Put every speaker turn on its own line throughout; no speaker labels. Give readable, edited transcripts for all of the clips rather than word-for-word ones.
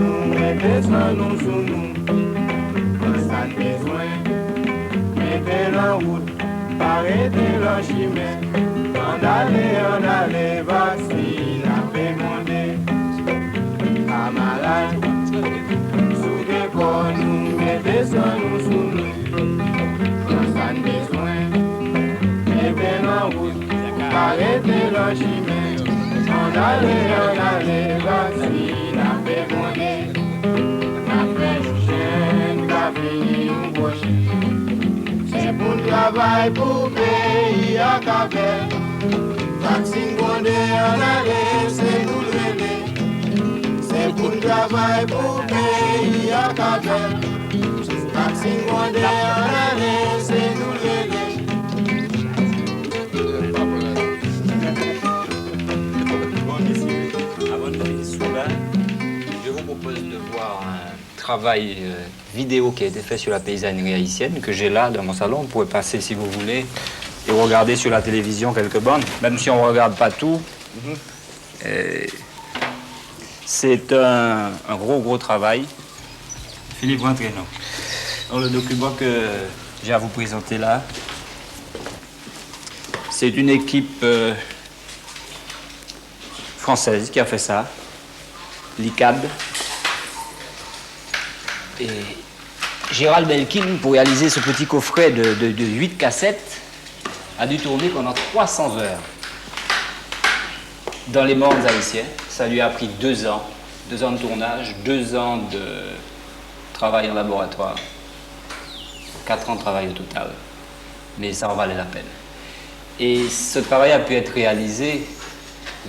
nous, mettez soin nous sous nous. Ça besoin, mettez en route, arrêtez le chemin. On allait, voici la paix monnaie. Camarades, sous des corps nous, mettez soin nous sous nous. Ça besoin, mettez en route, arrêtez le chemin. On allait, voici la paix monnaie. La paix chaîne, la fini ou prochaine. C'est pour le travail, pour payer à Cabel. Vaccine bondé, on allait, c'est nous le relais. C'est pour le travail, pour payer à Cabel. Vaccine bondé, on allait, c'est nous le relais.
Je vous propose de voir un travail vidéo qui a été fait sur la paysannerie haïtienne, que j'ai là dans mon salon. Vous pouvez passer si vous voulez et regarder sur la télévision quelques bandes, même si on ne regarde pas tout. C'est un gros travail. Philippe Ventreno. Dans le document que j'ai à vous présenter là, c'est une équipe française qui a fait ça, l'ICAD. Et Gérald Belkin, pour réaliser ce petit coffret de 8 cassettes, a dû tourner pendant 300 heures dans les mornes haïtiens. Ça lui a pris 2 ans, 2 ans de tournage, 2 ans de travail en laboratoire, 4 ans de travail au total. Mais ça en valait la peine. Et ce travail a pu être réalisé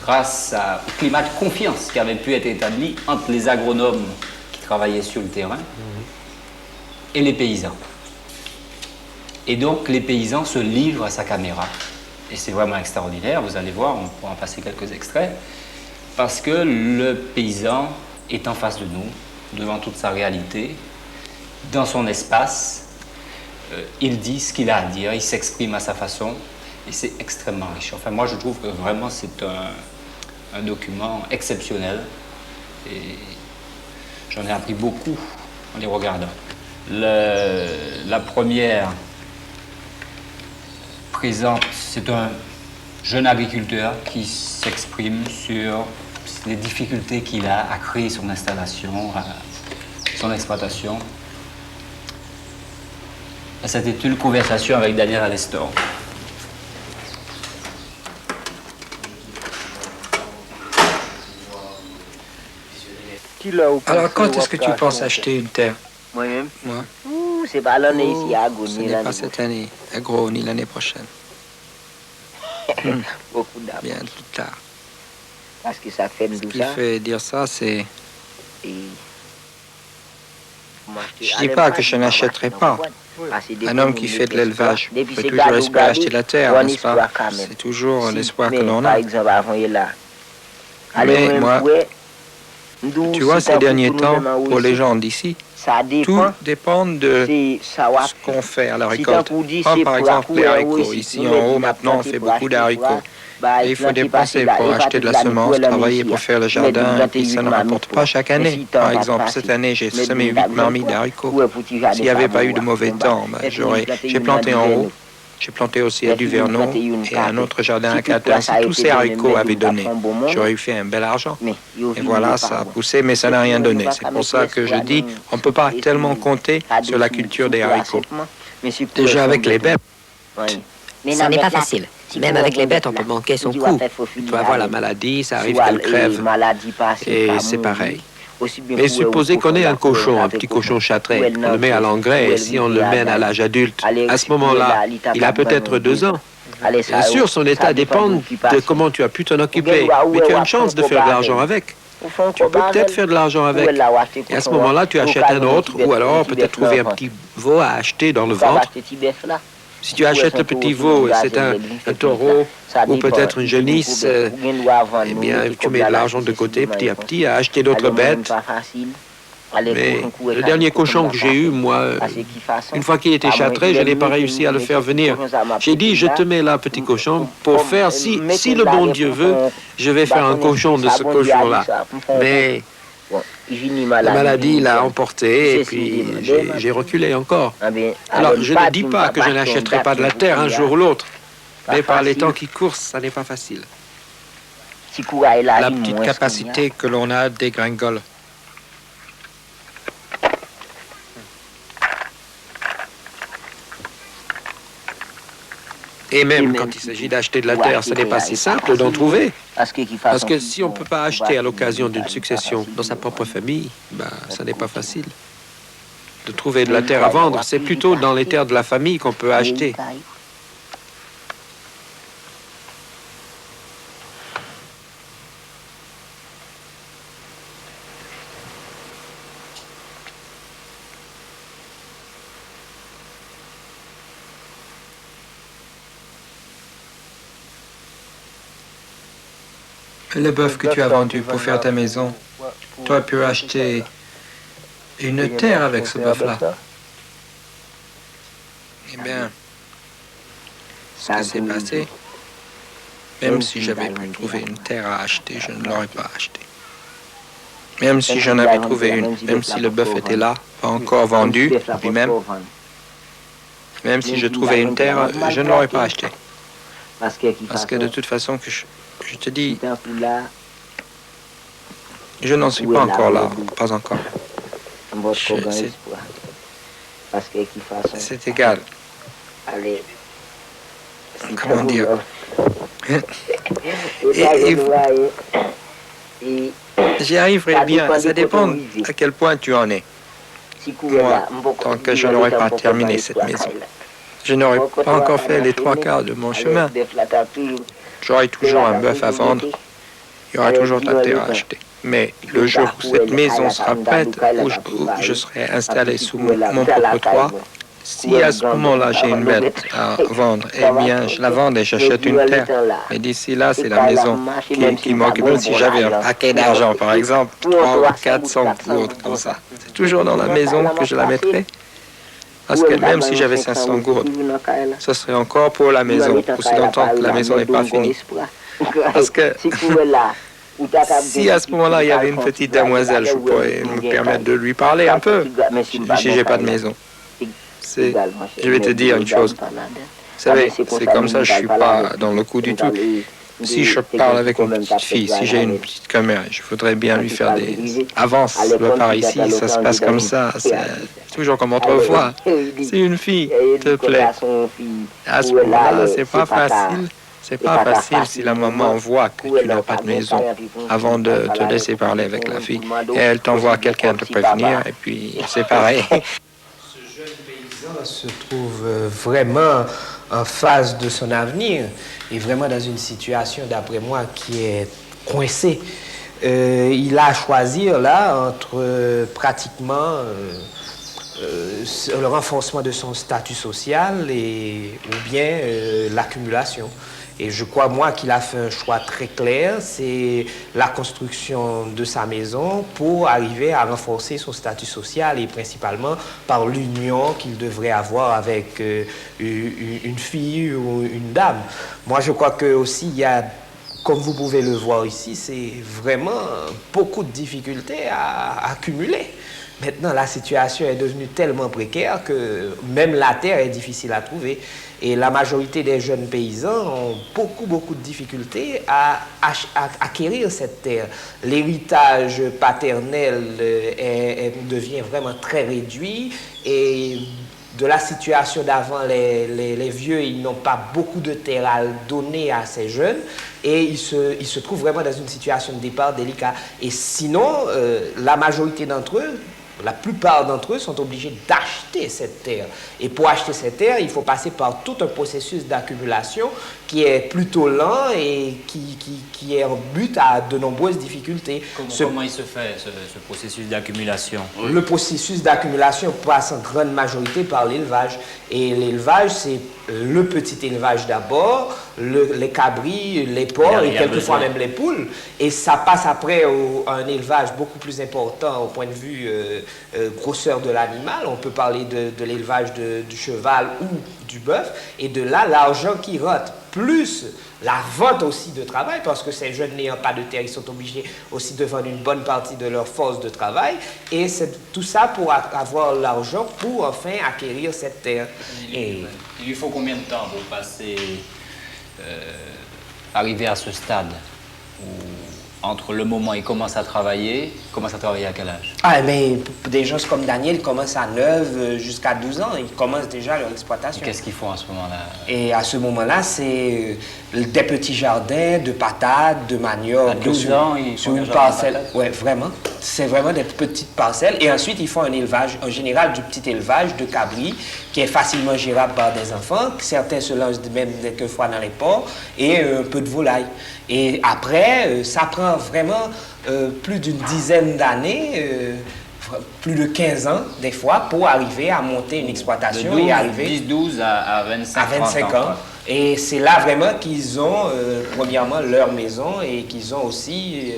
grâce au climat de confiance qui avait pu être établi entre les agronomes qui travaillaient sur le terrain et les paysans. Et donc, les paysans se livrent à sa caméra. Et c'est vraiment extraordinaire, vous allez voir, on pourra en passer quelques extraits, parce que le paysan est en face de nous, devant toute sa réalité, dans son espace, il dit ce qu'il a à dire, il s'exprime à sa façon, et c'est extrêmement riche. Enfin, moi, je trouve que vraiment, c'est un document exceptionnel, et j'en ai appris beaucoup en les regardant. La première présente, c'est un jeune agriculteur qui s'exprime sur les difficultés qu'il a à créer son installation, son exploitation. Ça s'intitule Conversation avec Daniel Alestor.
Alors, quand est-ce que tu penses acheter une terre?
Moi-même.
Moi.
C'est pas l'année ici à Agro,
Ce
ni
n'est
l'année
pas cette année, à Gros, ni l'année prochaine.
Beaucoup d'argent.
Bien plus tard.
Parce que ça fait
Ce
tout
qui
ça.
fait dire ça, c'est...
Et...
Je dis pas que je n'achèterai pas. Un homme qui fait de l'élevage peut toujours espérer acheter de la terre, n'est-ce pas? C'est toujours l'espoir que l'on a. Mais moi, tu vois, ces derniers temps, pour les gens d'ici, tout dépend de ce qu'on fait à la récolte. Prends par exemple les haricots. Ici en haut, maintenant, on fait beaucoup d'haricots. Et il faut dépenser pour acheter de la semence, travailler pour faire le jardin, et ça ne rapporte pas chaque année. Par exemple, cette année, j'ai semé 8 marmites d'haricots. S'il n'y avait pas eu de mauvais temps, j'ai planté en haut. J'ai planté aussi à Duvernon et un autre jardin à Catin. Si tous ces haricots avaient donné, j'aurais eu fait un bel argent. Et voilà, ça a poussé, mais ça n'a rien donné. C'est pour ça que je dis, on ne peut pas tellement compter sur la culture des haricots. Déjà avec les bêtes,
Ça n'est pas facile. Même avec les bêtes, on peut manquer son coup.
tu vas voir la maladie, ça arrive qu'elle crève. Et c'est pareil.
Mais supposez qu'on ait un cochon, un petit cochon châtré, on le met à l'engrais, et si on le mène à l'âge adulte, à ce moment-là, il a peut-être 2 ans. Bien sûr, son état dépend de comment tu as pu t'en occuper, mais tu as une chance de faire de l'argent avec. Tu peux peut-être faire de l'argent avec. Et à ce moment-là, tu achètes un autre, ou alors peut-être trouver un petit veau à acheter dans le ventre. Si tu achètes le petit veau et c'est un taureau ou peut-être une genisse, eh bien, tu mets de l'argent de côté petit à petit à acheter d'autres bêtes. Mais le dernier cochon que j'ai eu, moi, une fois qu'il était châtré, je n'ai pas réussi à le faire venir. J'ai dit, je te mets là, petit cochon, pour faire, si le bon Dieu veut, je vais faire un cochon de ce cochon-là. Mais La maladie l'a emporté et puis j'ai reculé encore. Alors, je ne dis pas que je n'achèterai pas de la terre un jour ou l'autre, mais par les temps qui courent, ça n'est pas facile.
La petite capacité que l'on a dégringole.
Et même quand il s'agit d'acheter de la terre, ce n'est pas si simple d'en trouver. Parce que si on ne peut pas acheter à l'occasion d'une succession dans sa propre famille, ça n'est pas facile. De trouver de la terre à vendre, c'est plutôt dans les terres de la famille qu'on peut acheter.
Le bœuf que tu as vendu pour faire ta maison, tu aurais pu acheter une terre avec ce bœuf-là. Eh bien, ce qui s'est passé, même si j'avais pu trouver une terre à acheter, je ne l'aurais pas acheté. Même si j'en avais trouvé une, même si le bœuf était là, pas encore vendu, lui-même, même si je trouvais une terre, je ne l'aurais pas acheté. Parce que de toute façon, je te dis, je n'en suis pas encore là, pas encore. C'est égal. Comment dire? J'y arriverai bien, ça dépend à quel point tu en es. Moi, tant que je n'aurai pas terminé cette maison, je n'aurai pas encore fait les 3/4 de mon chemin. J'aurai toujours un bœuf à vendre, il y aura toujours ta terre à acheter. Mais le jour où cette maison sera prête, où je serai installé sous mon propre toit, si à ce moment-là j'ai une bête à vendre, eh bien je la vends et j'achète une terre. Mais d'ici là, c'est la maison qui m'occupe. Si j'avais un paquet d'argent, par exemple, 300 ou 400 gourdes comme ça, c'est toujours dans la maison que je la mettrai. Parce que même si j'avais 500 gourdes, ce serait encore pour la maison, aussi longtemps que la maison n'est pas finie. Parce que si à ce moment-là, il y avait une petite demoiselle, je pourrais me permettre de lui parler un peu, si j'ai pas de maison. Je vais te dire une chose. Vous savez, c'est comme ça, je suis pas dans le coup du tout. Si je parle avec une petite fille, si j'ai une petite commère, je voudrais bien lui faire des avances. Par ici, ça se passe comme ça. C'est toujours comme autrefois. C'est une fille, te plaît. À ce moment-là, c'est pas facile. C'est pas facile si la maman voit que tu n'as pas de maison avant de te laisser parler avec la fille. Et elle t'envoie quelqu'un te prévenir, et puis c'est pareil.
Ce jeune paysan se trouve vraiment en phase de son avenir et vraiment dans une situation, d'après moi, qui est coincée. Il a à choisir là entre pratiquement le renforcement de son statut social ou bien l'accumulation. Et je crois, moi, qu'il a fait un choix très clair, c'est la construction de sa maison pour arriver à renforcer son statut social et principalement par l'union qu'il devrait avoir avec une fille ou une dame. Moi, je crois que aussi, il y a, comme vous pouvez le voir ici, c'est vraiment beaucoup de difficultés à accumuler. Maintenant, la situation est devenue tellement précaire que même la terre est difficile à trouver. Et la majorité des jeunes paysans ont beaucoup de difficultés à acquérir cette terre. L'héritage paternel devient vraiment très réduit et de la situation d'avant, les vieux, ils n'ont pas beaucoup de terre à donner à ces jeunes et ils se trouvent vraiment dans une situation de départ délicate. Et sinon, la majorité d'entre eux, la plupart d'entre eux sont obligés d'acheter cette terre. Et pour acheter cette terre, il faut passer par tout un processus d'accumulation qui est plutôt lent et qui est en but à de nombreuses difficultés.
Comment il se fait, ce processus d'accumulation?
Le processus d'accumulation passe en grande majorité par l'élevage. Et l'élevage, c'est le petit élevage d'abord, les cabris, les porcs et quelquefois même les poules. Et ça passe après à un élevage beaucoup plus important au point de vue grosseur de l'animal. On peut parler de l'élevage du cheval ou du bœuf. Et de là, l'argent qui rentre, plus la vente aussi de travail, parce que ces jeunes n'ayant pas de terre, ils sont obligés aussi de vendre une bonne partie de leur force de travail. Et c'est tout ça pour avoir l'argent pour enfin acquérir cette terre.
Il lui faut combien de temps pour passer, arriver à ce stade où, entre le moment où il commence à travailler à quel âge?
Ah, mais des gens comme Daniel, ils commencent à 9 jusqu'à 12 ans, ils commencent déjà leur exploitation.
Qu'est-ce qu'ils font à ce moment-là?
Et à ce moment-là, c'est des petits jardins de patates, de manioc.
À 12 ans, ils font
une parcelle. Oui, vraiment. C'est vraiment des petites parcelles. Et ensuite, ils font un élevage, en général, du petit élevage de cabris, qui est facilement gérable par des enfants. Certains se lancent même quelquefois dans les porcs, et un peu de volaille. Et après, ça prend vraiment plus d'une dizaine d'années, plus de 15 ans des fois, pour arriver à monter une exploitation.
De 12,
et arriver
10-12 à 25
ans. Et c'est là vraiment qu'ils ont, premièrement, leur maison et qu'ils ont aussi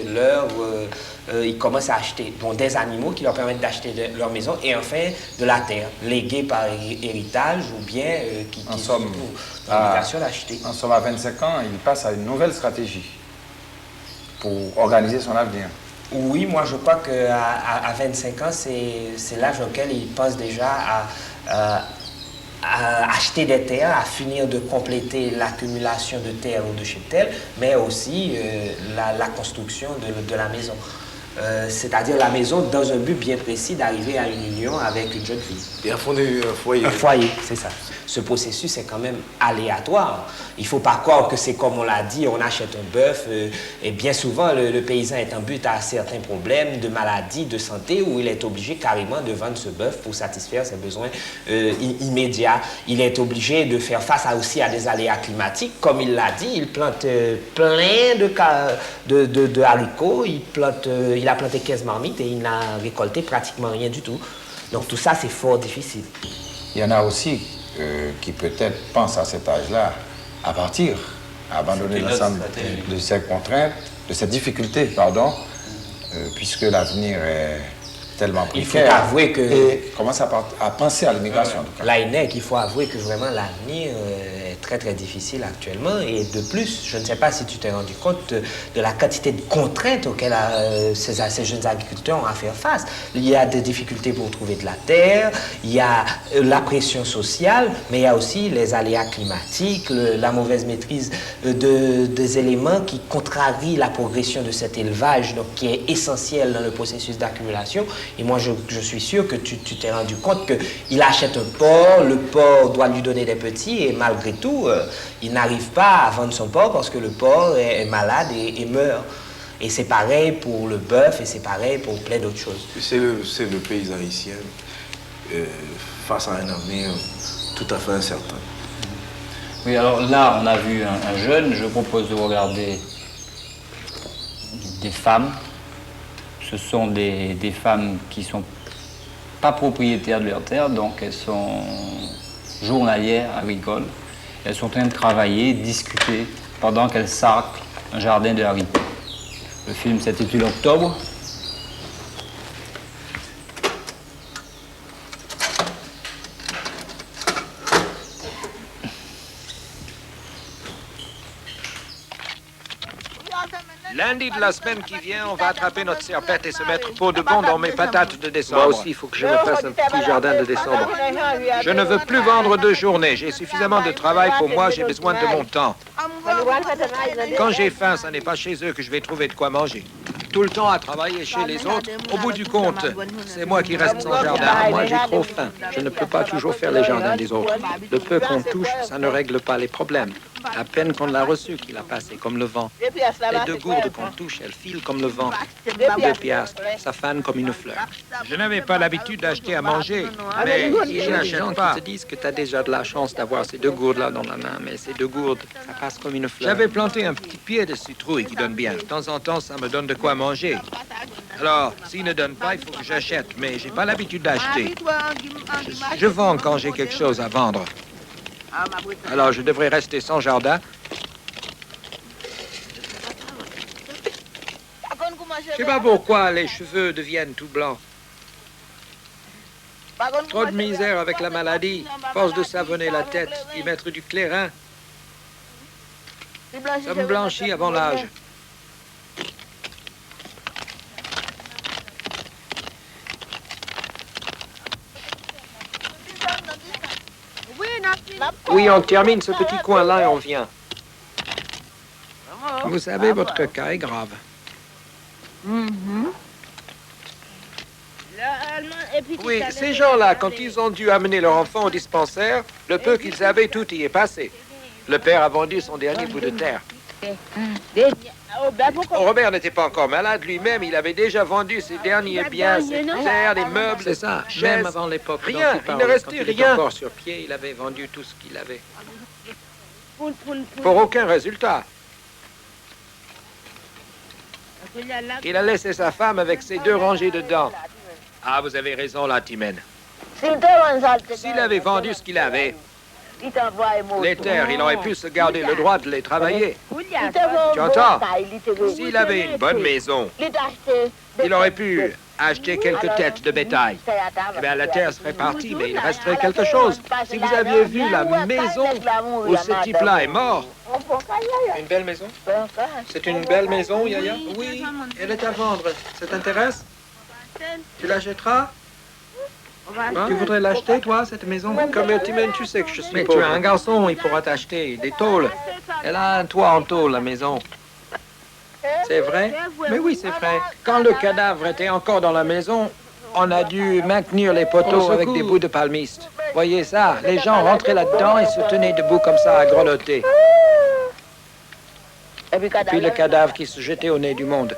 ils commencent à acheter des animaux qui leur permettent d'acheter leur maison et enfin de la terre, léguée par héritage ou bien qui sont l'obligation d'acheter.
En somme, à 25 ans, il passe à une nouvelle stratégie pour organiser son avenir.
Oui, moi je crois qu'à 25 ans, c'est l'âge auquel il pense déjà à acheter des terres, à finir de compléter l'accumulation de terres ou de cheptels, mais aussi la construction de la maison. C'est-à-dire la maison dans un but bien précis d'arriver à une union avec une jeune fille.
Et à fonder un foyer.
Un foyer, c'est ça. Ce processus est quand même aléatoire. Il ne faut pas croire que c'est comme on l'a dit, on achète un bœuf et bien souvent le paysan est en but à certains problèmes de maladie, de santé où il est obligé carrément de vendre ce bœuf pour satisfaire ses besoins immédiats. Il est obligé de faire face aussi à des aléas climatiques. Comme il l'a dit, il plante plein de haricots, il a planté 15 marmites et il n'a récolté pratiquement rien du tout. Donc tout ça, c'est fort difficile.
Il y en a aussi qui peut-être pensent à cet âge-là à partir, à abandonner l'ensemble de ces contraintes, de ces difficultés, pardon, puisque l'avenir est tellement précaire.
Il faut avouer que...
Et commence à penser à l'immigration.
Là, il faut avouer que vraiment l'avenir est très très difficile actuellement. Et de plus, je ne sais pas si tu t'es rendu compte de la quantité de contraintes auxquelles ces jeunes agriculteurs ont à faire face. Il y a des difficultés pour trouver de la terre, il y a la pression sociale, mais il y a aussi les aléas climatiques, la mauvaise maîtrise des éléments qui contrarient la progression de cet élevage, donc qui est essentiel dans le processus d'accumulation. Et moi, je suis sûr que tu t'es rendu compte qu'il achète un porc, le porc doit lui donner des petits, et malgré tout, il n'arrive pas à vendre son porc parce que le porc est malade et meurt. Et c'est pareil pour le bœuf, et c'est pareil pour plein d'autres choses.
C'est le paysan haïtien face à un avenir tout à fait incertain.
Oui, alors là, on a vu un jeune. Je propose de regarder des femmes. Ce sont des femmes qui ne sont pas propriétaires de leur terre, donc elles sont journalières agricoles. Elles sont en train de travailler, discuter, pendant qu'elles sarclent un jardin de haricots. Le film s'intitule Octobre.
Lundi de la semaine qui vient, on va attraper notre serpette et se mettre pour de bon dans mes patates de décembre.
Moi aussi, il faut que je me fasse un petit jardin de décembre.
Je ne veux plus vendre de journée. J'ai suffisamment de travail pour moi, j'ai besoin de mon temps. Quand j'ai faim, ce n'est pas chez eux que je vais trouver de quoi manger. Tout le temps à travailler chez les autres, au bout du compte, c'est moi qui reste sans jardin. Moi, j'ai trop faim. Je ne peux pas toujours faire les jardins des autres. Le peu qu'on touche, ça ne règle pas les problèmes. À peine qu'on l'a reçu, qu'il a passé comme le vent. Les 2 gourdes qu'on touche, elles filent comme le vent. 2 piastres, ça fane comme une fleur. Je n'avais pas l'habitude d'acheter à manger, mais il y a des gens qui te disent que tu as déjà de la chance d'avoir ces 2 gourdes-là dans la main, mais ces 2 gourdes, ça passe comme une fleur. J'avais planté un petit pied de citrouille qui donne bien. De temps en temps, ça me donne de quoi manger. Alors, s'il ne donne pas, il faut que j'achète, mais j'ai pas l'habitude d'acheter. Je vends quand j'ai quelque chose à vendre. Alors, je devrais rester sans jardin Je sais pas pourquoi les cheveux deviennent tout blancs. Trop de misère avec la maladie. Force de savonner la tête, d'y mettre du clairin. Ça me blanchit avant l'âge. Oui, on termine ce petit coin-là et on vient. Vous savez, votre cas est grave. Oui, ces gens-là, quand ils ont dû amener leur enfant au dispensaire, le peu qu'ils avaient, tout y est passé. Le père a vendu son dernier bout de terre. Robert n'était pas encore malade lui-même, il avait déjà vendu ses derniers biens, ses terres, les meubles. C'est ça, chaises, même avant l'époque. Rien, il ne restait rien. Quand il était encore sur pied, il avait vendu tout ce qu'il avait. Pour aucun résultat. Il a laissé sa femme avec ses 2 rangées de dents. Ah, vous avez raison, là, Timène. S'il avait vendu ce qu'il avait, les terres, il aurait pu se garder le droit de les travailler. Tu entends? S'il avait une bonne maison, il aurait pu acheter quelques têtes de bétail. Eh bien, la terre serait partie, mais il resterait quelque chose. Si vous aviez vu la maison où ce type-là est mort... Une belle maison? C'est une belle maison, Yaya? Oui, elle est à vendre. Ça t'intéresse? Tu l'achèteras? Hein? Tu voudrais l'acheter, toi, cette maison? Comme Timène, tu sais que je suis pauvre. Tu as un garçon, il pourra t'acheter des tôles. Elle a un toit en tôle, la maison. C'est vrai? Mais oui, c'est vrai. Quand le cadavre était encore dans la maison, on a dû maintenir les poteaux avec des bouts de palmiste. Voyez ça, les gens rentraient là-dedans et se tenaient debout comme ça à grelotter. Et puis le cadavre qui se jetait au nez du monde.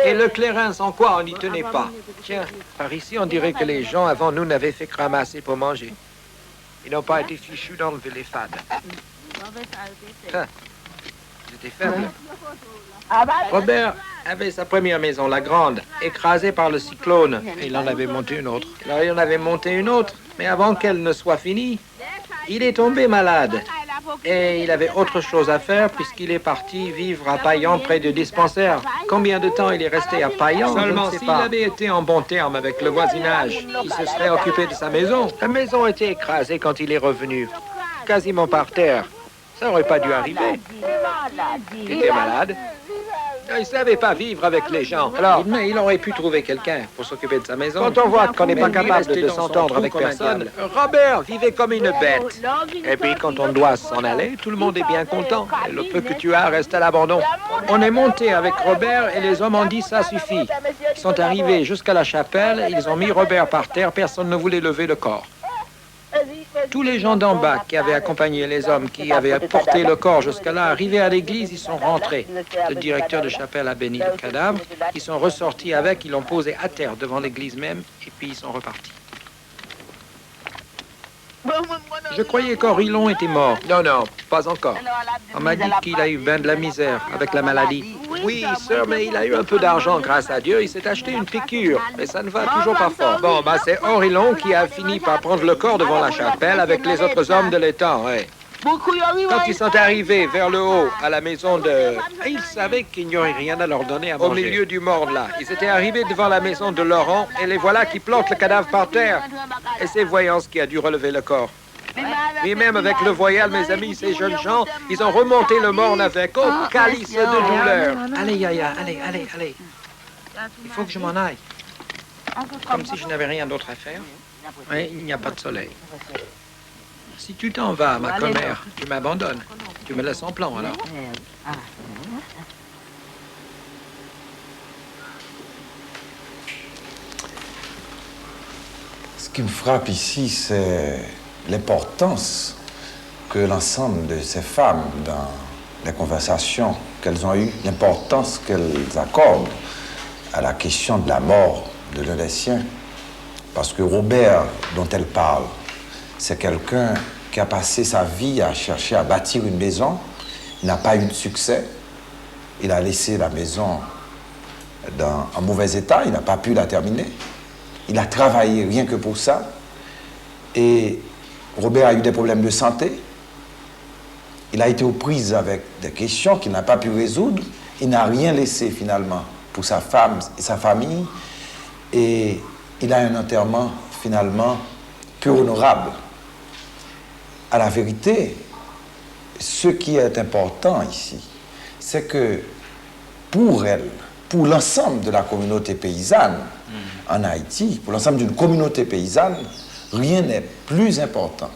Et le clairin, sans quoi on n'y tenait pas. Tiens, par ici, on dirait que les gens avant nous n'avaient fait que ramasser pour manger. Ils n'ont pas été fichus d'enlever les fades. Ils étaient faibles. Robert avait sa première maison, la grande, écrasée par le cyclone. Et il en avait monté une autre. Alors il en avait monté une autre, mais avant qu'elle ne soit finie, il est tombé malade. Et il avait autre chose à faire puisqu'il est parti vivre à Payan près du dispensaire. Combien de temps il est resté à Payan? Seulement s'il avait été en bon terme avec le voisinage, il se serait occupé de sa maison. La maison était écrasée quand il est revenu, quasiment par terre. Ça n'aurait pas dû arriver. Il était malade. Il ne savait pas vivre avec les gens. Alors, mais il aurait pu trouver quelqu'un pour s'occuper de sa maison. Quand on voit qu'on n'est pas capable de s'entendre avec personne, Robert vivait comme une bête. Et puis, quand on doit s'en aller, tout le monde est bien content. Et le peu que tu as reste à l'abandon. On est monté avec Robert et les hommes ont dit ça suffit. Ils sont arrivés jusqu'à la chapelle, ils ont mis Robert par terre, personne ne voulait lever le corps. Tous les gens d'en bas qui avaient accompagné les hommes qui avaient porté le corps jusqu'à là, arrivés à l'église, ils sont rentrés. Le directeur de chapelle a béni le cadavre. Ils sont ressortis avec, ils l'ont posé à terre devant l'église même, et puis ils sont repartis. Je croyais qu'Orillon était mort. Non, non, pas encore. On m'a dit qu'il a eu ben de la misère avec la maladie. Oui, sœur, mais il a eu un peu d'argent, grâce à Dieu. Il s'est acheté une piqûre, mais ça ne va toujours pas fort. Bon, bah c'est Orillon qui a fini par prendre le corps devant la chapelle avec les autres hommes de l'étang, ouais. Quand ils sont arrivés vers le haut, à la maison de... Ils savaient qu'il n'y aurait rien à leur donner à manger. Au milieu du morne, là. Ils étaient arrivés devant la maison de Laurent, et les voilà qui plantent le cadavre par terre. Et c'est Voyance qui a dû relever le corps. Et même avec le voyal, mes amis, ces jeunes gens, ils ont remonté le morne avec calice de douleur. Allez, Yaya, allez, allez, allez. Il faut que je m'en aille. Comme si je n'avais rien d'autre à faire. Mais il n'y a pas de soleil. Si tu t'en vas, ma commère, tu m'abandonnes. Tu me laisses en plan, alors.
Ce qui me frappe ici, c'est l'importance que l'ensemble de ces femmes, dans les conversations qu'elles ont eues, l'importance qu'elles accordent à la question de la mort de l'un des siens. Parce que Robert, dont elle parle, c'est quelqu'un qui a passé sa vie à chercher à bâtir une maison. Il n'a pas eu de succès. Il a laissé la maison en mauvais état. Il n'a pas pu la terminer. Il a travaillé rien que pour ça. Et Robert a eu des problèmes de santé. Il a été aux prises avec des questions qu'il n'a pas pu résoudre. il n'a rien laissé finalement pour sa femme et sa famille, et il a un enterrement finalement peu honorable. À la vérité, ce qui est important ici, c'est que pour elle, pour l'ensemble de la communauté paysanne en Haïti, pour l'ensemble d'une communauté paysanne, rien n'est plus important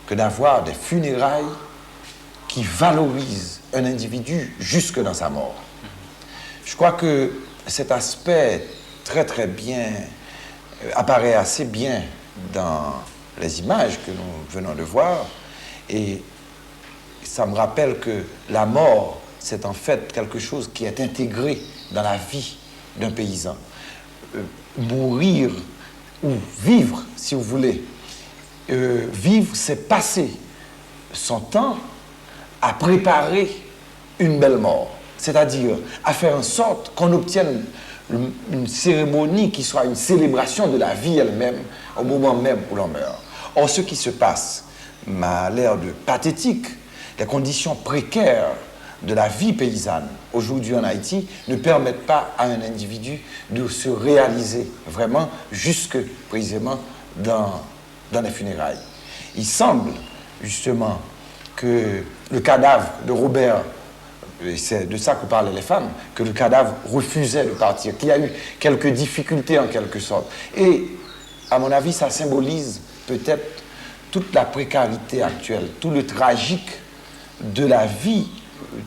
que d'avoir des funérailles qui valorisent un individu jusque dans sa mort. Je crois que cet aspect très très bien apparaît assez bien dans les images que nous venons de voir, et ça me rappelle que la mort, c'est en fait quelque chose qui est intégré dans la vie d'un paysan. Mourir ou vivre, si vous voulez, vivre, c'est passer son temps à préparer une belle mort, c'est-à-dire à faire en sorte qu'on obtienne une cérémonie qui soit une célébration de la vie elle-même au moment même où l'on meurt. Or, ce qui se passe m'a l'air de pathétique. Les conditions précaires de la vie paysanne aujourd'hui en Haïti ne permettent pas à un individu de se réaliser vraiment jusque précisément dans les funérailles. Il semble justement que le cadavre de Robert, c'est de ça que parlaient les femmes, que le cadavre refusait de partir, qu'il y a eu quelques difficultés en quelque sorte. Et à mon avis, ça symbolise peut-être toute la précarité actuelle, tout le tragique de la vie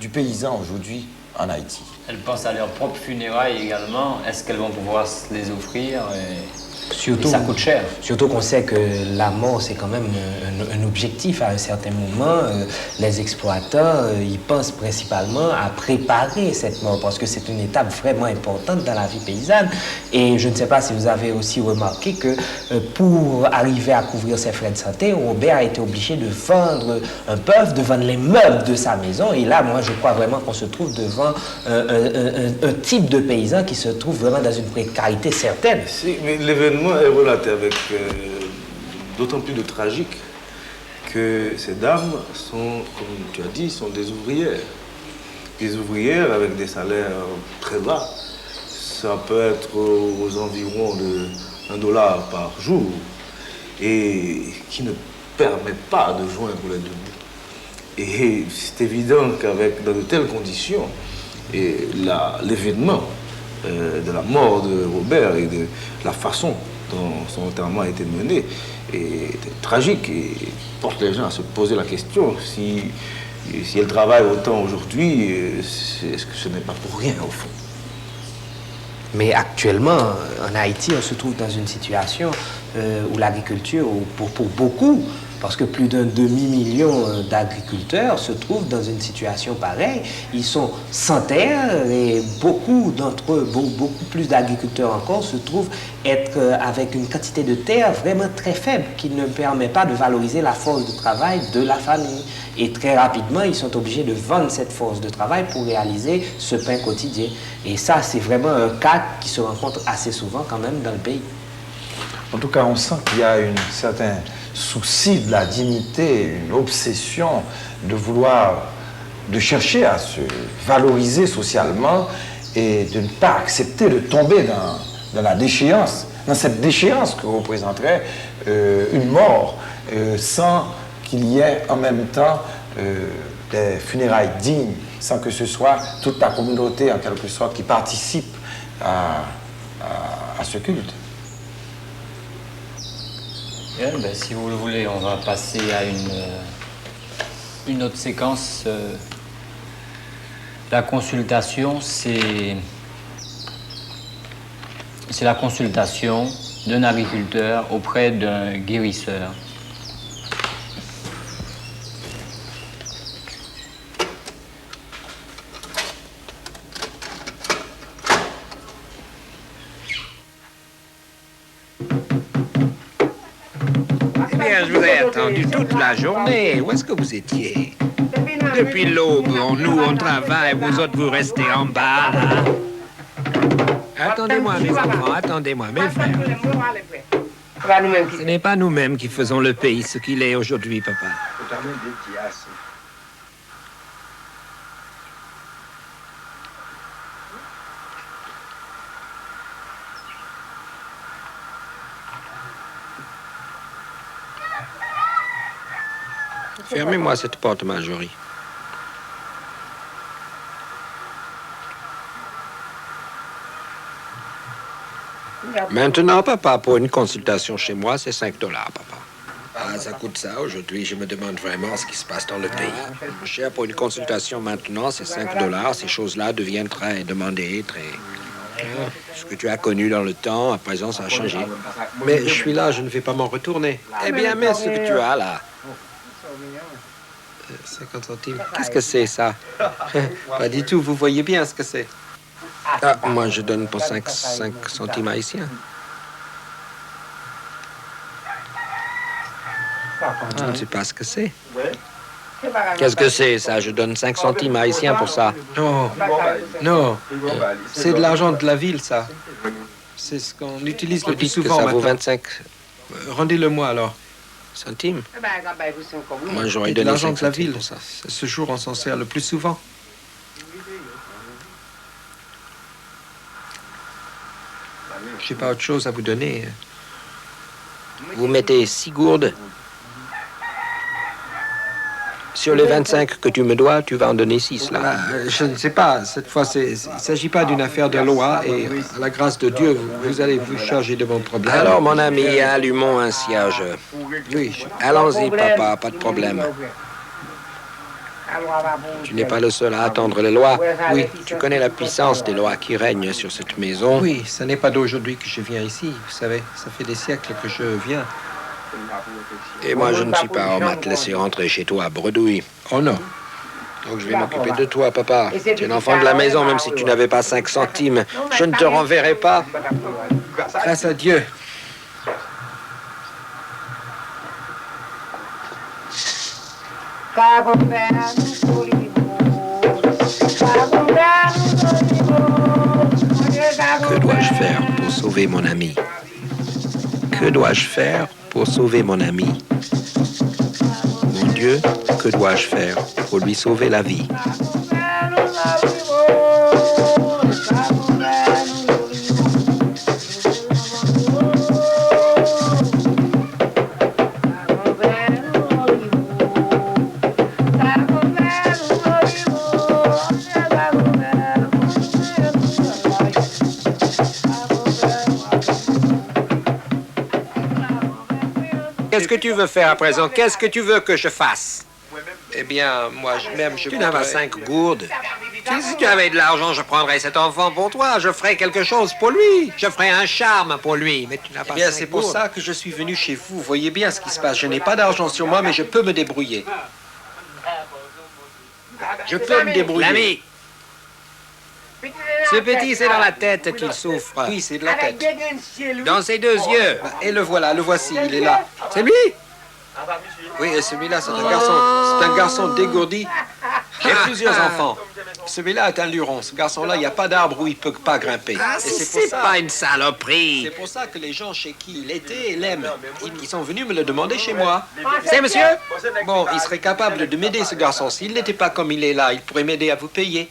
du paysan aujourd'hui en Haïti.
Elles pensent à leurs propres funérailles également. Est-ce qu'elles vont pouvoir se les offrir
Surtout,
et ça coûte cher.
Surtout qu'on sait que la mort, c'est quand même un objectif à un certain moment. Les exploitants, ils pensent principalement à préparer cette mort parce que c'est une étape vraiment importante dans la vie paysanne. Et je ne sais pas si vous avez aussi remarqué que pour arriver à couvrir ses frais de santé, Robert a été obligé de vendre un bœuf, de vendre les meubles de sa maison. Et là, moi, je crois vraiment qu'on se trouve devant un type de paysan qui se trouve vraiment dans une précarité certaine.
Si, mais l'événement est relaté avec d'autant plus de tragique que ces dames sont, comme tu as dit, sont des ouvrières. Des ouvrières avec des salaires très bas. Ça peut être aux environs de $1 par jour et qui ne permettent pas de joindre les deux bouts. Et c'est évident qu'avec dans de telles conditions, l'événement de la mort de Robert et de la façon dont son enterrement a été mené est tragique et porte les gens à se poser la question si elle travaille autant aujourd'hui, est-ce que ce n'est pas pour rien au fond?
Mais actuellement, en Haïti, on se trouve dans une situation où l'agriculture, pour beaucoup, parce que plus d'un demi-million d'agriculteurs se trouvent dans une situation pareille. Ils sont sans terre et beaucoup d'entre eux, beaucoup plus d'agriculteurs encore, se trouvent être avec une quantité de terre vraiment très faible qui ne permet pas de valoriser la force de travail de la famille. Et très rapidement, ils sont obligés de vendre cette force de travail pour réaliser ce pain quotidien. Et ça, c'est vraiment un cas qui se rencontre assez souvent quand même dans le pays.
En tout cas, on sent qu'il y a un certain souci de la dignité, une obsession de chercher à se valoriser socialement et de ne pas accepter de tomber dans la déchéance, dans cette déchéance que représenterait une mort sans qu'il y ait en même temps des funérailles dignes, sans que ce soit toute la communauté en quelque sorte qui participe à ce culte.
Bien, ben, si vous le voulez, on va passer à une autre séquence. La consultation, c'est la consultation d'un agriculteur auprès d'un guérisseur.
Je vous ai attendu toute la journée. Où est-ce que vous étiez? Depuis l'aube, on travaille, vous autres, vous restez en bas, là. Attendez-moi, mes enfants, attendez-moi, mes frères. Ce n'est pas nous-mêmes qui faisons le pays ce qu'il est aujourd'hui, papa. Fermez-moi cette porte, Marjorie. Maintenant, papa, pour une consultation chez moi, c'est 5 $, papa. Ah, ça coûte ça. Aujourd'hui, je me demande vraiment ce qui se passe dans le pays. Cher, pour une consultation maintenant, c'est 5 $. Ces choses-là deviennent très demandées, très... Ce que tu as connu dans le temps, à présent, ça a changé. Mais je suis là, je ne vais pas m'en retourner. Eh bien, mais ce que tu as là... 50 centimes. Qu'est-ce que c'est, ça? Pas du tout, vous voyez bien ce que c'est. Ah, moi, je donne pour 5 centimes haïtiens. Je ne sais pas ce que c'est. Qu'est-ce que c'est, ça? Je donne 5 centimes haïtiens pour ça. Non, non. C'est de l'argent de la ville, ça. C'est ce qu'on utilise le plus souvent. Que ça vaut 25. Rendez-le-moi, alors. Centimes? Moi, j'aurais donné l'argent de la ville pour ça. Ce jour, on s'en sert le plus souvent. Je n'ai pas autre chose à vous donner. Vous mettez 6 gourdes. Sur les 25 que tu me dois, tu vas en donner 6, là. Je ne sais pas. Cette fois, il ne s'agit pas d'une affaire de loi et à la grâce de Dieu, vous allez vous charger de mon problème. Alors, mon ami, allumons un cierge. Oui. Allons-y, papa, pas de problème. Tu n'es pas le seul à attendre les lois. Oui, tu connais la puissance des lois qui règnent sur cette maison. Oui, ce n'est pas d'aujourd'hui que je viens ici. Vous savez, ça fait des siècles que je viens. Et moi, je ne suis pas homme à te laisser rentrer chez toi à bredouille. Oh non. Donc je vais m'occuper de toi, papa. Tu es l'enfant de la maison, même si tu n'avais pas 5 centimes. Je ne te renverrai pas. Grâce à Dieu. Que dois-je faire pour sauver mon ami? Que dois-je faire pour sauver mon ami? Mon Dieu, que dois-je faire pour lui sauver la vie? Qu'est-ce que tu veux faire à présent? Qu'est-ce que tu veux que je fasse? Eh bien, moi, tu n'as pas 5 gourdes. Si tu avais de l'argent, je prendrais cet enfant pour toi. Je ferais quelque chose pour lui. Je ferais un charme pour lui. Mais tu n'as pas 5 gourdes. C'est pour ça que je suis venu chez vous. Vous voyez bien ce qui se passe. Je n'ai pas d'argent sur moi, mais je peux me débrouiller. Je peux me débrouiller. L'ami, ce petit, c'est dans la tête qu'il souffre. Oui, c'est de la tête. Dans ses 2 yeux. Et le voilà, le voici, il est là. C'est lui? Oui, et celui-là, c'est un garçon dégourdi. J'ai plusieurs enfants. Celui-là est un luron. Ce garçon-là, il n'y a pas d'arbre où il ne peut pas grimper. Ah, c'est pas une saloperie. C'est pour ça que les gens chez qui il était l'aiment. Ils sont venus me le demander chez moi. C'est monsieur? Bon, il serait capable de m'aider, ce garçon. S'il n'était pas comme il est là, il pourrait m'aider à vous payer.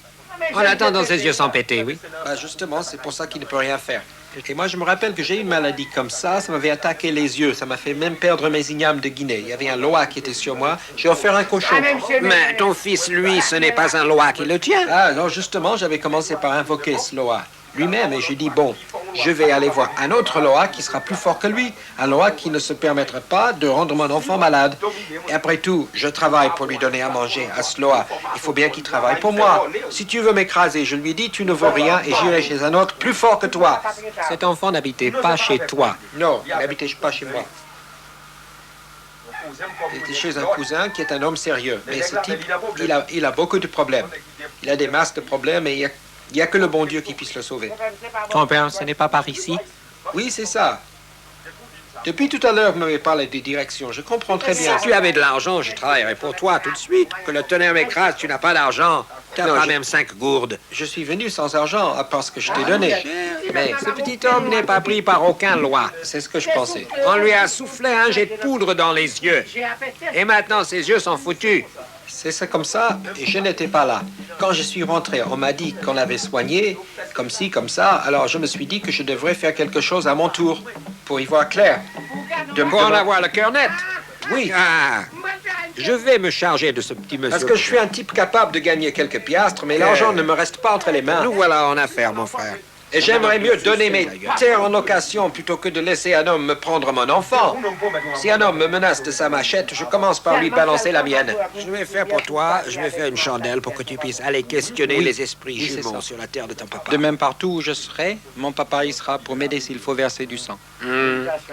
En attendant ses yeux sans péter, oui. Bah justement, c'est pour ça qu'il ne peut rien faire. Et moi, je me rappelle que j'ai eu une maladie comme ça m'avait attaqué les yeux. Ça m'a fait même perdre mes ignames de Guinée. Il y avait un loa qui était sur moi. J'ai offert un cochon. Mais ton fils, lui, ce n'est pas un loa qui le tient. Ah non, justement, j'avais commencé par invoquer ce loa lui-même et j'ai dit, bon, je vais aller voir un autre loa qui sera plus fort que lui. Un loa qui ne se permettrait pas de rendre mon enfant malade. Et après tout, je travaille pour lui donner à manger à ce loa. Il faut bien qu'il travaille pour moi. Si tu veux m'écraser, je lui dis, tu ne vaux rien et j'irai chez un autre plus fort que toi. Cet enfant n'habitait pas chez toi. Non, il n'habitait pas chez moi. Il était chez un cousin qui est un homme sérieux. Mais ce type, il a beaucoup de problèmes. Il a des masses de problèmes et il n'y a que le bon Dieu qui puisse le sauver. Ton père, ce n'est pas par ici? Oui, c'est ça. Depuis tout à l'heure, vous m'avez parlé des directions. Je comprends très bien. Si tu avais de l'argent, je travaillerais pour toi tout de suite. Que le tonnerre m'écrase, tu n'as pas d'argent. Tu n'as pas même 5 gourdes. Je suis venu sans argent, à part ce que je t'ai donné. Mais ce petit homme n'est pas pris par aucun loi. C'est ce que je pensais. On lui a soufflé un jet de poudre dans les yeux. Et maintenant, ses yeux sont foutus. C'est ça comme ça, et je n'étais pas là. Quand je suis rentré, on m'a dit qu'on l'avait soigné, comme ci, comme ça. Alors je me suis dit que je devrais faire quelque chose à mon tour, pour y voir clair. Pour en avoir le cœur net. Oui. Ah. Je vais me charger de ce petit monsieur.
Parce que je suis un type capable de gagner quelques piastres, mais l'argent ne me reste pas entre les mains.
Nous voilà en affaires, mon frère.
Et j'aimerais mieux donner mes terres en location plutôt que de laisser un homme me prendre mon enfant. Si un homme me menace de sa machette, je commence par lui balancer la mienne.
Je vais faire pour toi, je vais faire une chandelle pour que tu puisses aller questionner les esprits jumeaux sur la terre de ton papa.
De même, partout où je serai, mon papa y sera pour m'aider s'il faut verser du sang.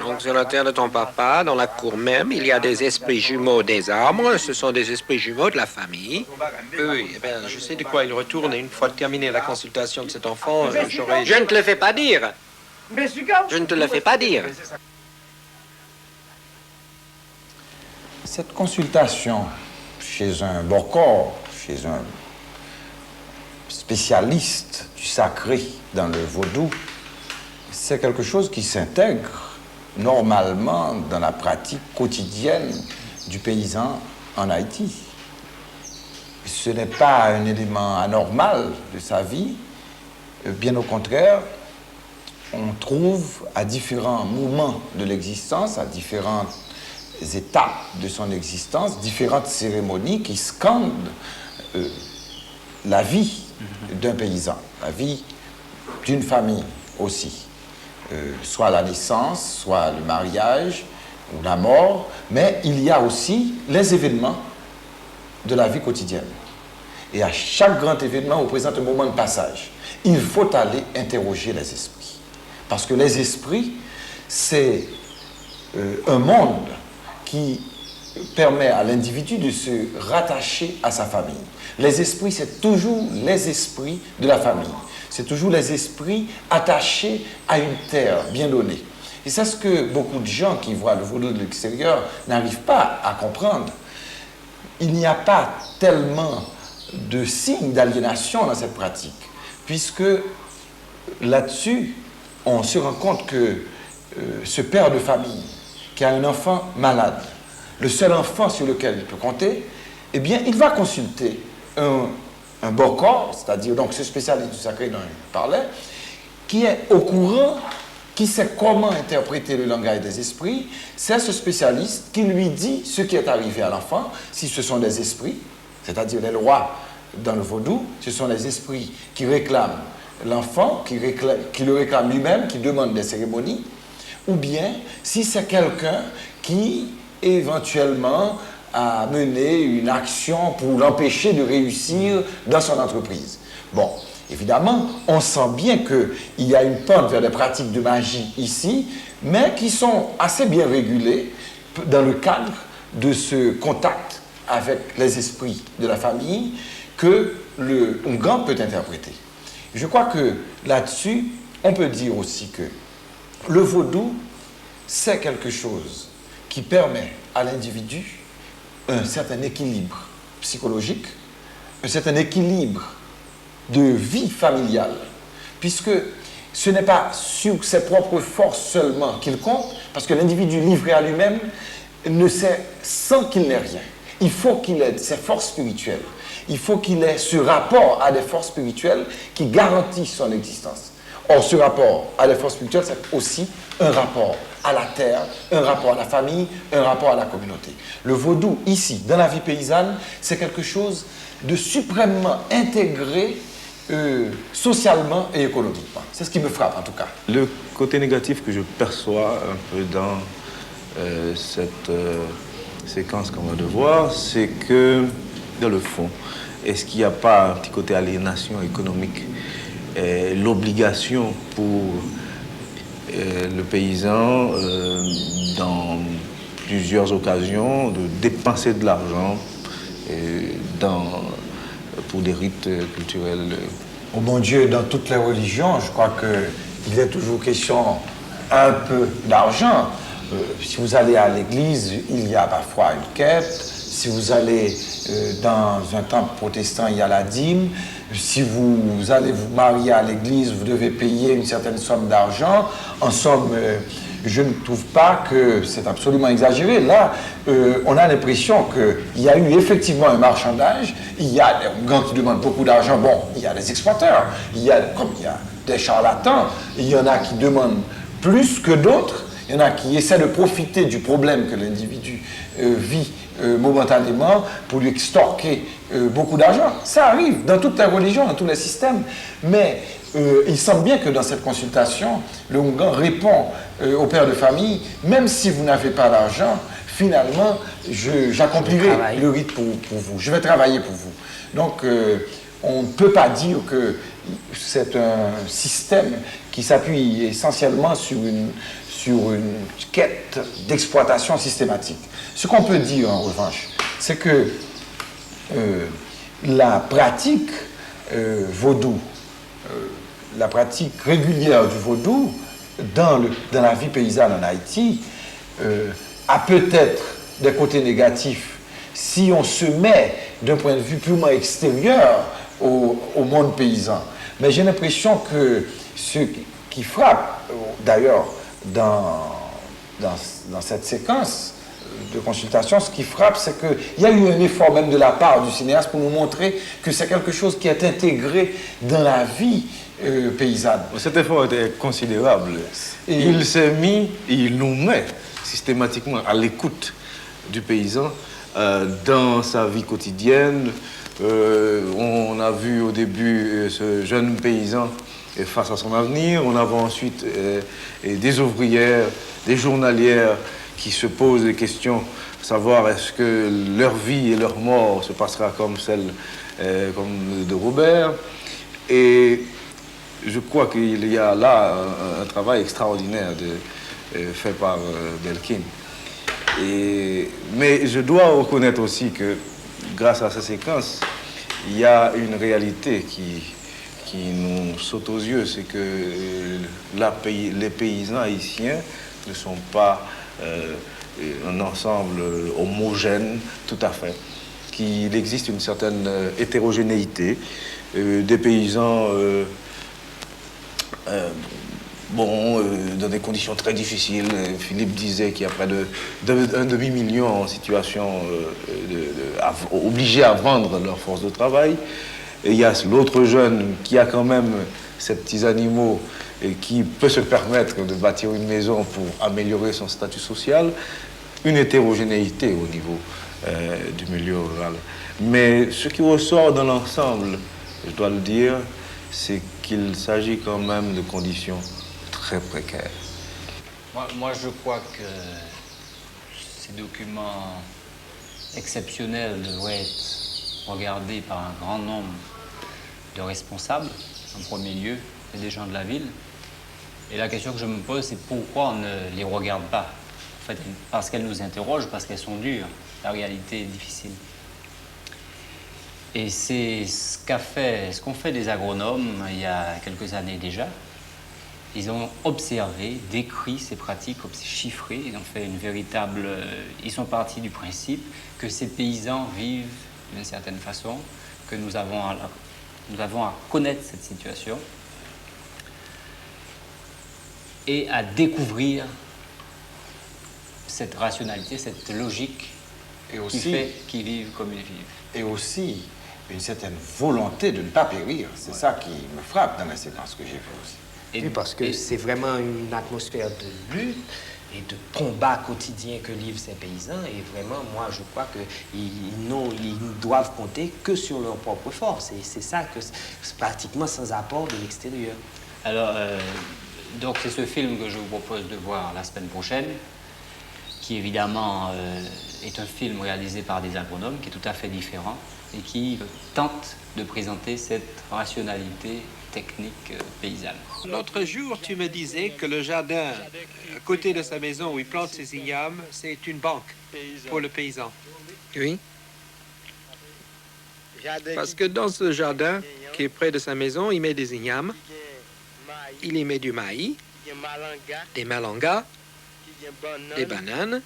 Donc sur la terre de ton papa, dans la cour même, il y a des esprits jumeaux des arbres. Ce sont des esprits jumeaux de la famille.
Oui, eh bien, je sais de quoi il retourne et une fois terminée la consultation de cet enfant, j'aurai...
Je ne te le fais pas dire. Je ne te le fais pas dire.
Cette consultation chez un Bokor, chez un spécialiste du sacré dans le vaudou, c'est quelque chose qui s'intègre normalement dans la pratique quotidienne du paysan en Haïti. Ce n'est pas un élément anormal de sa vie. Bien au contraire, on trouve à différents moments de l'existence, à différentes étapes de son existence, différentes cérémonies qui scandent la vie d'un paysan, la vie d'une famille aussi. Soit la naissance, soit le mariage ou la mort, mais il y a aussi les événements de la vie quotidienne. Et à chaque grand événement représente un moment de passage. Il faut aller interroger les esprits. Parce que les esprits, c'est un monde qui permet à l'individu de se rattacher à sa famille. Les esprits, c'est toujours les esprits de la famille. C'est toujours les esprits attachés à une terre bien donnée. Et c'est ce que beaucoup de gens qui voient le vaudou de l'extérieur n'arrivent pas à comprendre. Il n'y a pas tellement de signes d'aliénation dans cette pratique, puisque là-dessus, on se rend compte que ce père de famille qui a un enfant malade, le seul enfant sur lequel il peut compter, eh bien, il va consulter un Bokor, c'est-à-dire donc ce spécialiste du sacré dont je parlais, qui est au courant, qui sait comment interpréter le langage des esprits. C'est ce spécialiste qui lui dit ce qui est arrivé à l'enfant, si ce sont des esprits, c'est-à-dire les lois dans le vaudou, ce sont les esprits qui réclament l'enfant, qui le réclame lui-même, qui demande des cérémonies, ou bien si c'est quelqu'un qui éventuellement a mené une action pour l'empêcher de réussir dans son entreprise. Bon, évidemment, on sent bien qu'il y a une pente vers des pratiques de magie ici, mais qui sont assez bien régulées dans le cadre de ce contact avec les esprits de la famille que le Oungan peut interpréter. Je crois que là-dessus, on peut dire aussi que le vaudou, c'est quelque chose qui permet à l'individu un certain équilibre psychologique, un certain équilibre de vie familiale, puisque ce n'est pas sur ses propres forces seulement qu'il compte, parce que l'individu livré à lui-même ne sait sans qu'il n'ait rien. Il faut qu'il ait ses forces spirituelles. Il faut qu'il ait ce rapport à des forces spirituelles qui garantissent son existence. Or, ce rapport à des forces spirituelles, c'est aussi un rapport à la terre, un rapport à la famille, un rapport à la communauté. Le vaudou, ici, dans la vie paysanne, c'est quelque chose de suprêmement intégré socialement et économiquement. C'est ce qui me frappe, en tout cas.
Le côté négatif que je perçois un peu dans cette séquence qu'on va devoir, c'est que, dans le fond, est-ce qu'il n'y a pas un petit côté aliénation économique, l'obligation pour le paysan, dans plusieurs occasions, de dépenser de l'argent pour des rites culturels?
Oh mon Dieu, dans toutes les religions, je crois qu'il est toujours question un peu d'argent. Si vous allez à l'église, il y a parfois une quête. Si vous allez dans un temple protestant, il y a la dîme. Si vous allez vous marier à l'église, vous devez payer une certaine somme d'argent. En somme, je ne trouve pas que c'est absolument exagéré. Là, on a l'impression qu'il y a eu effectivement un marchandage. Il y a des gens qui demandent beaucoup d'argent. Bon, il y a des exploiteurs. Comme il y a des charlatans, il y en a qui demandent plus que d'autres, Il y en a qui essaient de profiter du problème que l'individu vit momentanément pour lui extorquer beaucoup d'argent. Ça arrive dans toutes les religions, dans tous les systèmes. Mais il semble bien que dans cette consultation, le Houngan répond au père de famille, même si vous n'avez pas d'argent, finalement, j'accomplirai le rite pour vous. Je vais travailler pour vous. Donc, on ne peut pas dire que c'est un système qui s'appuie essentiellement sur une quête d'exploitation systématique. Ce qu'on peut dire, en revanche, c'est que la pratique vaudou, la pratique régulière du vaudou dans la vie paysanne en Haïti a peut-être des côtés négatifs si on se met d'un point de vue purement extérieur au monde paysan. Mais j'ai l'impression que ce qui frappe, d'ailleurs, dans cette séquence de consultation, ce qui frappe, c'est qu'il y a eu un effort même de la part du cinéaste pour nous montrer que c'est quelque chose qui est intégré dans la vie paysanne.
Cet effort était considérable. Il s'est mis, il nous met systématiquement à l'écoute du paysan dans sa vie quotidienne. On a vu au début ce jeune paysan face à son avenir. On avait ensuite des ouvrières, des journalières qui se posent des questions, savoir est-ce que leur vie et leur mort se passera comme celle comme de Robert. Et je crois qu'il y a là un travail extraordinaire fait par Belkin. Mais je dois reconnaître aussi que grâce à ces séquences, il y a une réalité qui nous saute aux yeux, c'est que les paysans haïtiens ne sont pas un ensemble homogène tout à fait, qu'il existe une certaine hétérogénéité, des paysans dans des conditions très difficiles. Philippe disait qu'il y a près d'un demi-million en situation obligés à vendre leur force de travail. Et il y a l'autre jeune qui a quand même ces petits animaux et qui peut se permettre de bâtir une maison pour améliorer son statut social. Une hétérogénéité au niveau du milieu rural. Mais ce qui ressort dans l'ensemble, je dois le dire, c'est qu'il s'agit quand même de conditions très précaires.
Moi, je crois que ces documents exceptionnels devraient être regardés par un grand nombre de responsables, en premier lieu, et des gens de la ville. Et la question que je me pose, c'est pourquoi on ne les regarde pas? En fait, parce qu'elles nous interrogent, parce qu'elles sont dures. La réalité est difficile. Et c'est ce qu'ont fait des agronomes il y a quelques années déjà. Ils ont observé, décrit ces pratiques, chiffré. Ils ont fait une véritable... Ils sont partis du principe que ces paysans vivent d'une certaine façon, que nous avons à connaître cette situation et à découvrir cette rationalité, cette logique
et aussi,
qui fait qu'ils vivent comme ils vivent.
Et aussi une certaine volonté de ne pas périr. C'est ça qui me frappe dans la séquence que j'ai vue aussi.
Oui, parce que c'est vraiment une atmosphère de lutte et de combat quotidien que livrent ces paysans. Et vraiment, moi, je crois qu'ils ne doivent compter que sur leur propre force. Et c'est ça que c'est pratiquement sans apport de l'extérieur.
Alors, donc c'est ce film que je vous propose de voir la semaine prochaine, qui évidemment est un film réalisé par des agronomes, qui est tout à fait différent et qui tente de présenter cette rationalité technique paysanne.
L'autre jour, tu me disais que le jardin à côté de sa maison où il plante ses ignames, c'est une banque pour le paysan.
Oui.
Parce que dans ce jardin qui est près de sa maison, il met des ignames, il y met du maïs, des malangas, des bananes,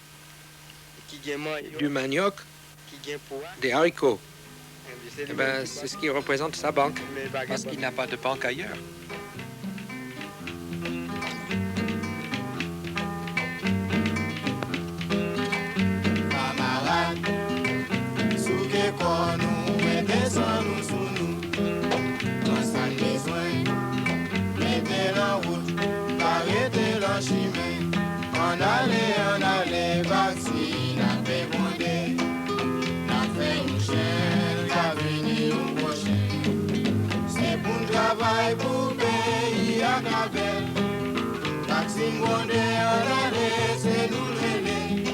du manioc, des haricots. Eh ben, c'est ce qui représente sa banque, parce qu'il n'a pas de banque ailleurs.
Mettez la route, arrêtez la chimée, en Singonde en aller, c'est nous l'aider.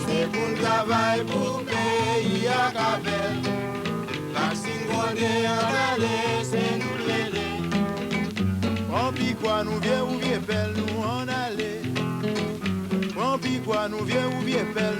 C'est pour le travail, pour pays à Cabel. La Singonde en aller, c'est nous l'aider. On pis quoi nous vient ou bien pelle, nous en aller. On pis quoi nous vient ou bien pelle,